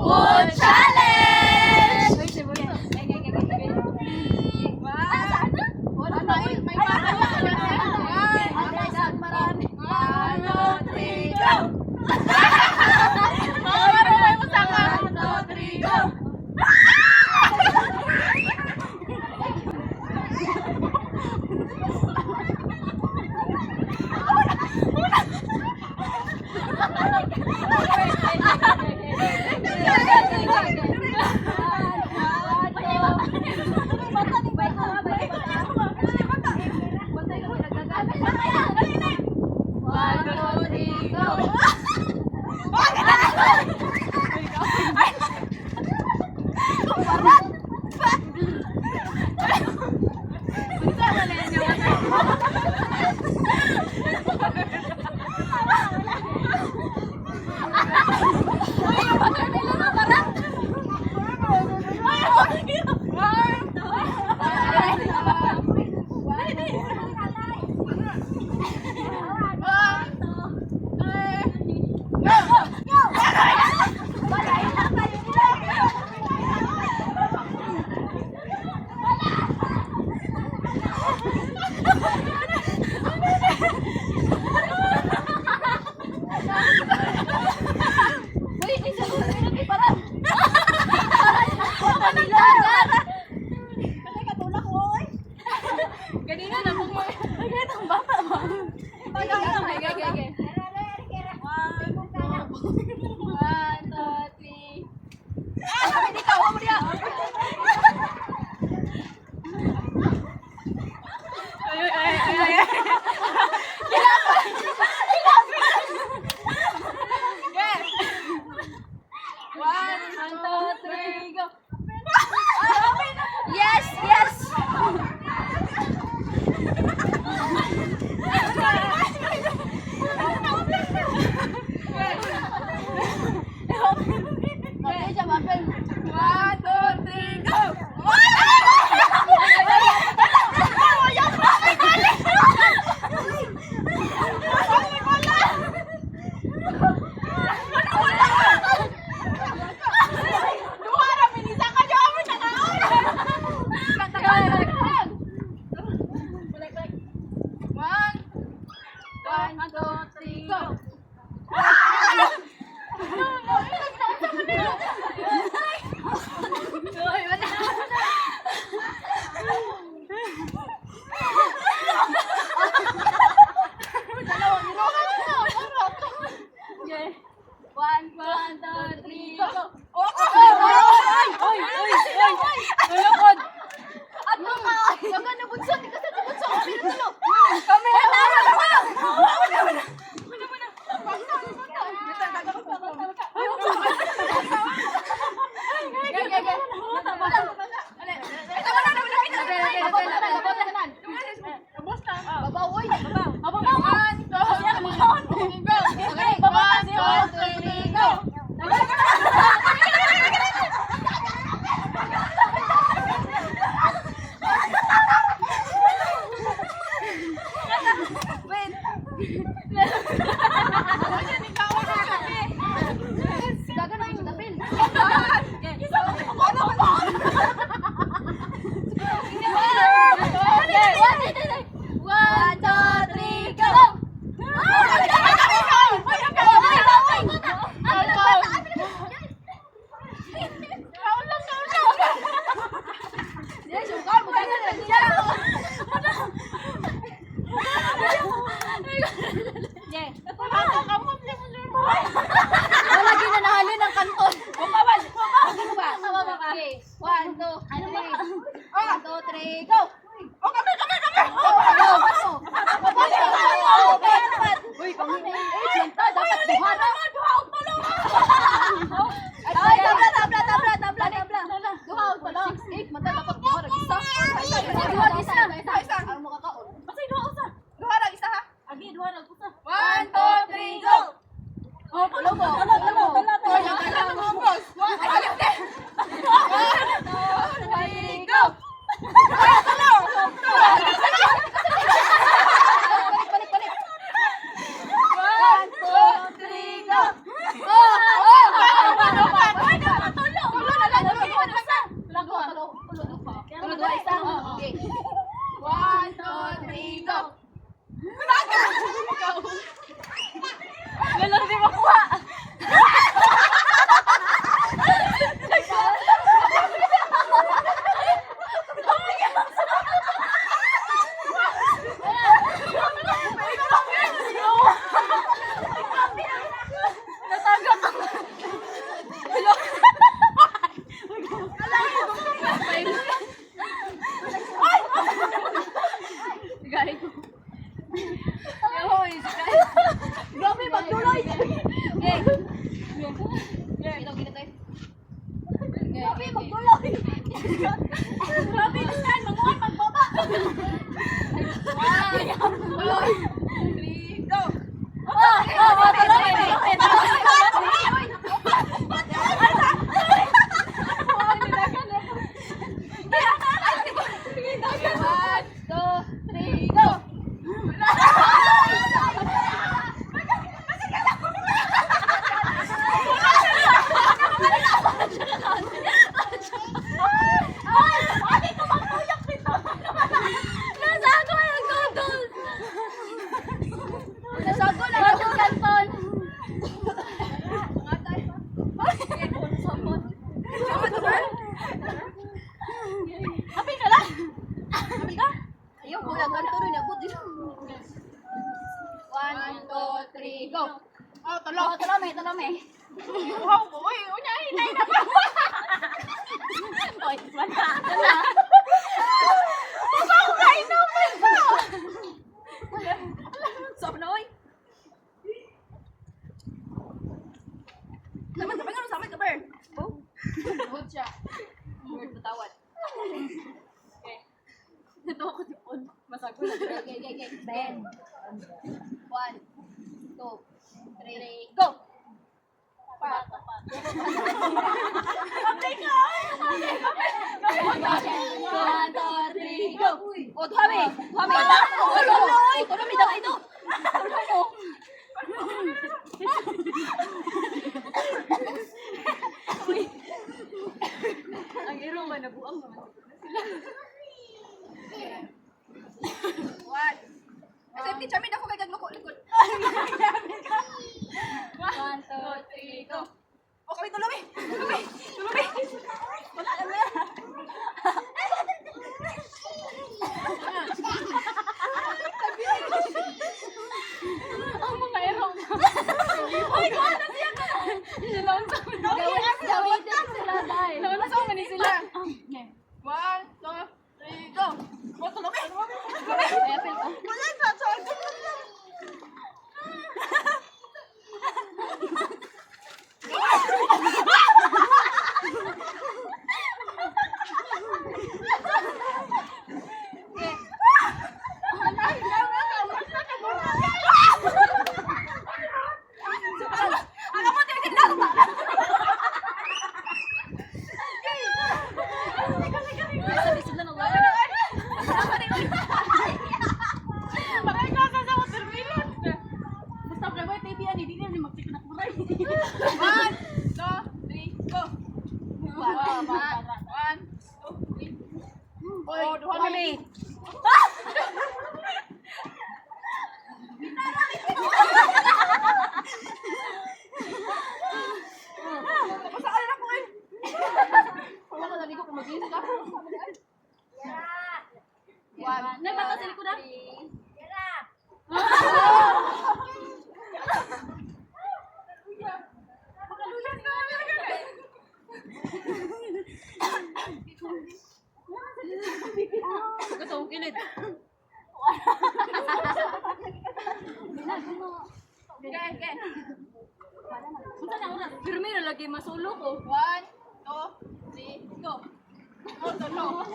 Food challenge! Go! Grabe, magbuloy. Grabe, lisan. Mamuhan, magbaba. Buloy. 3, go. Go. Oh, talo me. Wow, uy, unya hinay na ba? Oy, wala. Wow, kain na ba? Sob na oy. Naman ka pa sa ka ber. Oh. Good siya. Word patawad. Okay. Ito ako tipon. Masagol. Okay. Ben. 1 2 3, go! One, two, three, go! Oh, tuhabi! Tuloy! Tuloy daw ito! Ang irong ba nabuang naman? One. Kasi teacher, may dako kay gagluko-likod. 1, 2, 3, go! Oh, kami tuloy! Wala lang na! Ang mga erong! Ay, kung ano siya ka! Gawin din sila dahil. Naunasang mani sila. 1, 2, 3, go! Oh, tuloy! Wala ka! Kilid. Okay. Punta na una. Pero may nalagay masulo ko. 1, 2, 3, go. Oh, tolo.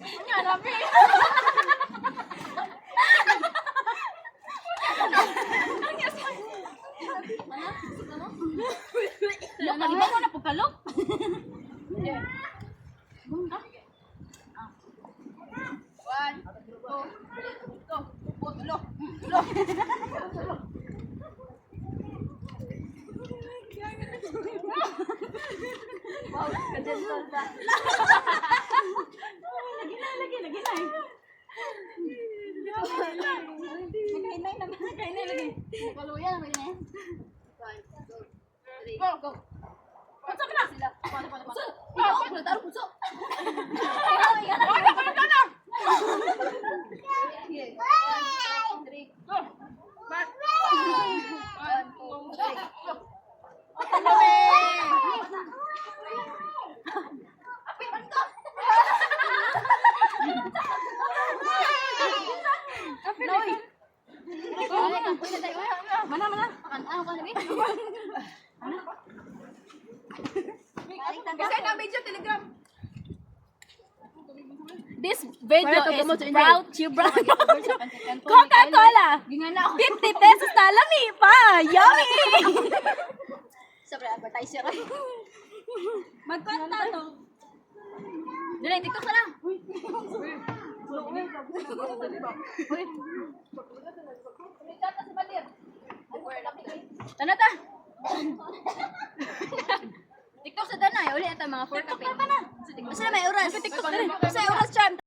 Nga, labi. Di ba mo na pagkalok? Yeah. Bunda? 1, 2, 3, go. Oh, tulo. Wow, kadental ba? Lagi na. Nakainay lagi. Paluya na lagi. 1, 2, 3, go. Punso ka na! Punso! Ikaw! Taro punso! Ikaw na! 1, 2, 3, go! 1, 2, 3, go! Mana? Makan, ano ka nabi? Mana? Kasi na video telegram. This video Para to is promote sa inyo. brought to you Coca-Cola. Gingana ako. 50 pesos na lami pa. Yummy! Sabi advertiser. Magkanta to. Dali, TikTok ka lang. Tanata. TikTok sa Danay. Uli ata mga 4 kapit. TikTok na. Basta may oras. TikTok na. Basta may oras, Chan.